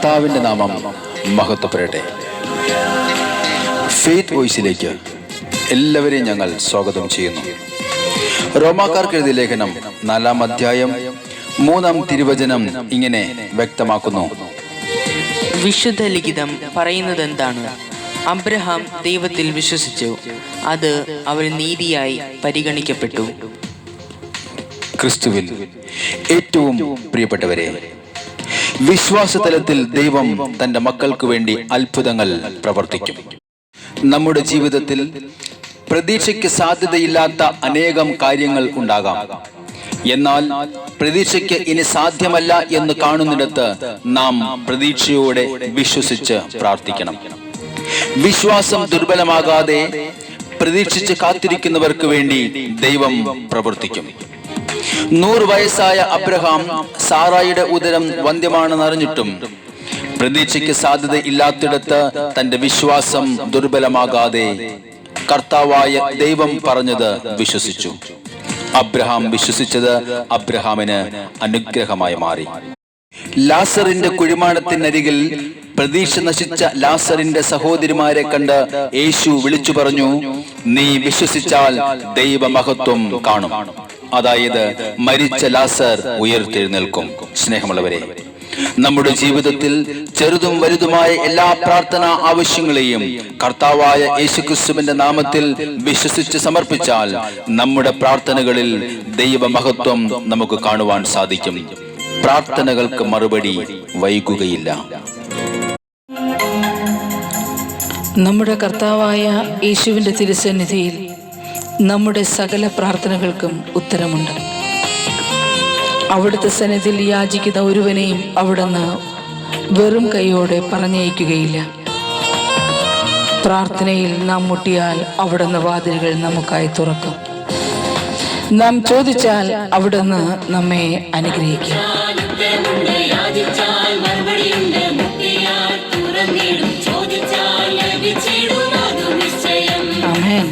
കർത്താവിൻ്റെ നാമം മഹത്വപ്പെടട്ടെ. ഫെയ്ത്ത് വോയിസിലേക്ക് എല്ലാവരെയും ഞങ്ങൾ സ്വാഗതം ചെയ്യുന്നു. റോമാക്കാർക്ക് എഴുതിയ ലേഖനം 4-ാം അധ്യായം 3-ാം തിരുവചനം ഇങ്ങനെ വ്യക്തമാക്കുന്നു. വിശുദ്ധ ലിഖിതം പറയുന്നത് എന്താണ്? അബ്രഹാം ദൈവത്തിൽ വിശ്വസിച്ചു, അത് അവന് നീതിയായി പരിഗണിക്കപ്പെട്ടു. ക്രിസ്തുവിൽ ഏറ്റവും പ്രിയപ്പെട്ടവരെ, വിശ്വാസതലത്തിൽ ദൈവം തന്റെ മക്കൾക്ക് വേണ്ടി അത്ഭുതങ്ങൾ പ്രവർത്തിക്കും. നമ്മുടെ ജീവിതത്തിൽ പ്രതീക്ഷയ്ക്ക് സാധ്യതയില്ലാത്ത അനേകം കാര്യങ്ങൾ ഉണ്ടാകാം. എന്നാൽ പ്രതീക്ഷയ്ക്ക് ഇനി സാധ്യമല്ല എന്ന് കാണുന്നിടത്ത് നാം പ്രതീക്ഷയോടെ വിശ്വസിച്ച് പ്രാർത്ഥിക്കണം. വിശ്വാസം ദുർബലമാകാതെ പ്രതീക്ഷിച്ച് കാത്തിരിക്കുന്നവർക്ക് വേണ്ടി ദൈവം പ്രവർത്തിക്കും. 100 വയസ്സായ അബ്രഹാം സാറായിയുടെ ഉദരം വന്ധ്യമാണെന്നറിഞ്ഞിട്ടും പ്രതീക്ഷയ്ക്ക് സാധ്യത ഇല്ലാത്തിടത്ത് തന്റെ വിശ്വാസം ദുർബലമാകാതെ കർത്താവായ ദൈവം പറഞ്ഞത് വിശ്വസിച്ചു. അബ്രഹാം വിശ്വസിച്ചത് അബ്രഹാമിന് അനുഗ്രഹമായി മാറി. ലാസറിന്റെ കുഴിമാടത്തിനരികിൽ പ്രതീക്ഷ നശിച്ച ലാസറിന്റെ സഹോദരിമാരെ കണ്ട് യേശു വിളിച്ചു പറഞ്ഞു, നീ വിശ്വസിച്ചാൽ ദൈവമഹത്വം കാണും. അതായത് മരിച്ച ലാസർ ഉയർത്തെഴുന്നേൽക്കും. സ്നേഹമുള്ളവരെ, നമ്മുടെ ജീവിതത്തിൽ ചെറുതും വലുതുമായ എല്ലാ പ്രാർത്ഥനാ ആവശ്യങ്ങളെയും കർത്താവായ യേശുക്രിസ്തുവിന്റെ നാമത്തിൽ വിശ്വസിച്ച് സമർപ്പിച്ചാൽ നമ്മുടെ പ്രാർത്ഥനകളിൽ ദൈവമഹത്വം നമുക്ക് കാണുവാൻ സാധിക്കും. പ്രാർത്ഥനകൾക്ക് മറുപടി വൈകുകയില്ല. നമ്മുടെ കർത്താവായ യേശുവിന്റെ തിരുസന്നിധിയിൽ നമ്മുടെ സകല പ്രാർത്ഥനകൾക്കും ഉത്തരമുണ്ട്. അവിടുത്തെ സന്നിധിയിൽ യാചിക്കുന്ന ഒരുവനെയും അവിടുന്ന് വെറും കൈയോടെ പറഞ്ഞയക്കുകയില്ല. പ്രാർത്ഥനയിൽ നാം മുട്ടിയാൽ അവിടുന്ന് വാതിലുകൾ നമുക്കായി തുറക്കും. നാം ചോദിച്ചാൽ അവിടുന്ന് നമ്മെ അനുഗ്രഹിക്കും. ആമേൻ.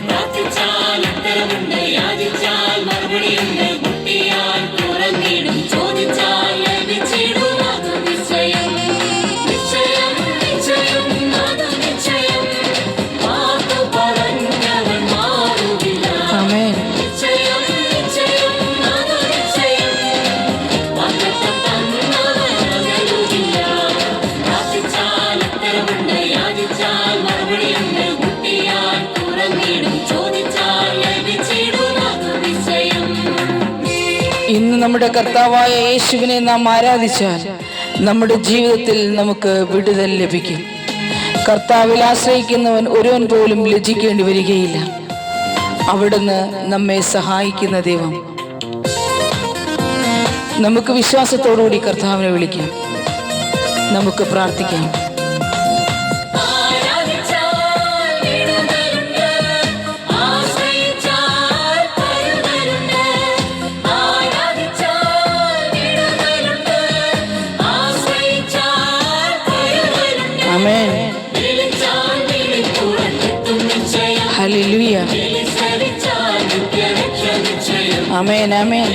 ഇന്ന് നമ്മുടെ കർത്താവായ യേശുവിനെ നാം ആരാധിച്ചാൽ നമ്മുടെ ജീവിതത്തിൽ നമുക്ക് വിടുതൽ ലഭിക്കും. കർത്താവിൽ ആശ്രയിക്കുന്നവൻ ഒരുവൻ പോലും ലജ്ജിക്കേണ്ടി വരികയില്ല. അവിടുന്ന് നമ്മെ സഹായിക്കുന്ന ദൈവം. നമുക്ക് വിശ്വാസത്തോടുകൂടി കർത്താവിനെ വിളിക്കാം. നമുക്ക് പ്രാർത്ഥിക്കാം. ആമേൻ. ഹല്ലേലൂയ. ആമേൻ. ആമേൻ.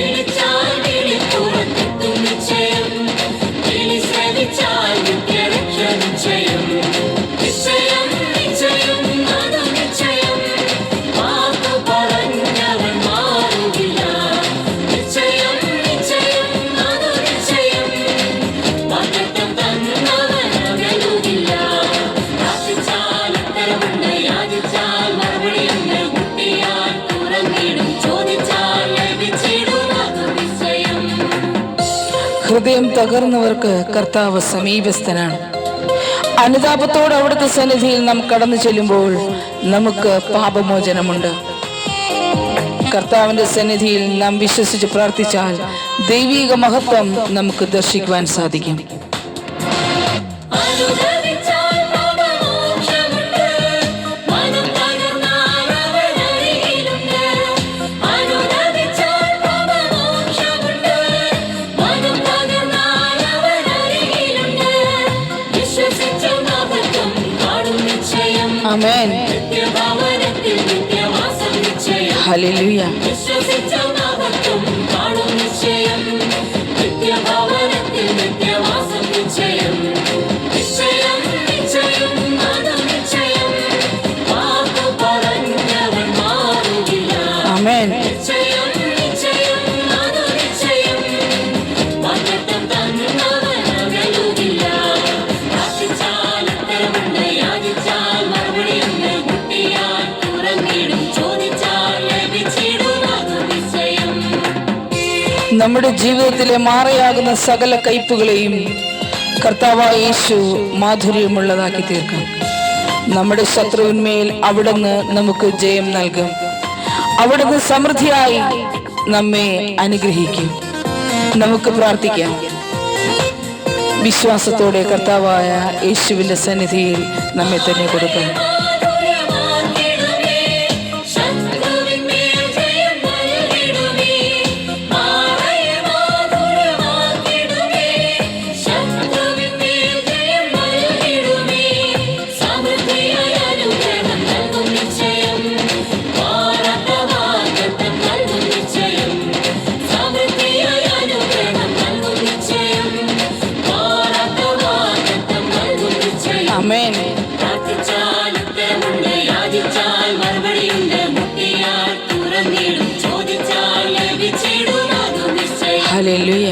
ഹൃദയം തകർന്നവർക്ക് കർത്താവ് സമീപസ്ഥനാണ്. അനുതാപത്തോടെ അവിടുത്തെ സന്നിധിയിൽ നാം കടന്നു ചെല്ലുമ്പോൾ നമുക്ക് പാപമോചനമുണ്ട്. കർത്താവിന്റെ സന്നിധിയിൽ നാം വിശ്വസിച്ച് പ്രാർത്ഥിച്ചാൽ ദൈവിക മഹത്വം നമുക്ക് ദർശിക്കുവാൻ സാധിക്കും. ആമേൻ. ഹല്ലേലൂയ. നമ്മുടെ ജീവിതത്തിലെ മാറയാകുന്ന സകല കയ്പുകളെയും കർത്താവായ യേശു മാധുര്യമുള്ളതാക്കി തീർക്കും. നമ്മുടെ ശത്രുവിന്മേൽ അവിടുന്ന് നമുക്ക് ജയം നൽകും. അവിടുന്ന് സമൃദ്ധിയായി നമ്മെ അനുഗ്രഹിക്കും. നമുക്ക് പ്രാർത്ഥിക്കാം. വിശ്വാസത്തോടെ കർത്താവായ യേശുവിന്റെ സന്നിധിയിൽ നമ്മെ തന്നെ കൊടുക്കാം. ആമേൻ. ഹല്ലേലൂയ.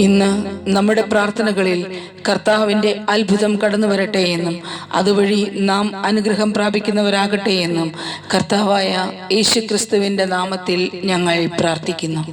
ഇന്ന് നമ്മുടെ പ്രാർത്ഥനകളിൽ കർത്താവിൻ്റെ അത്ഭുതം കടന്നു വരട്ടെ എന്നും അതുവഴി നാം അനുഗ്രഹം പ്രാപിക്കുന്നവരാകട്ടെ എന്നും കർത്താവായ യേശുക്രിസ്തുവിൻ്റെ നാമത്തിൽ ഞങ്ങൾ പ്രാർത്ഥിക്കുന്നു.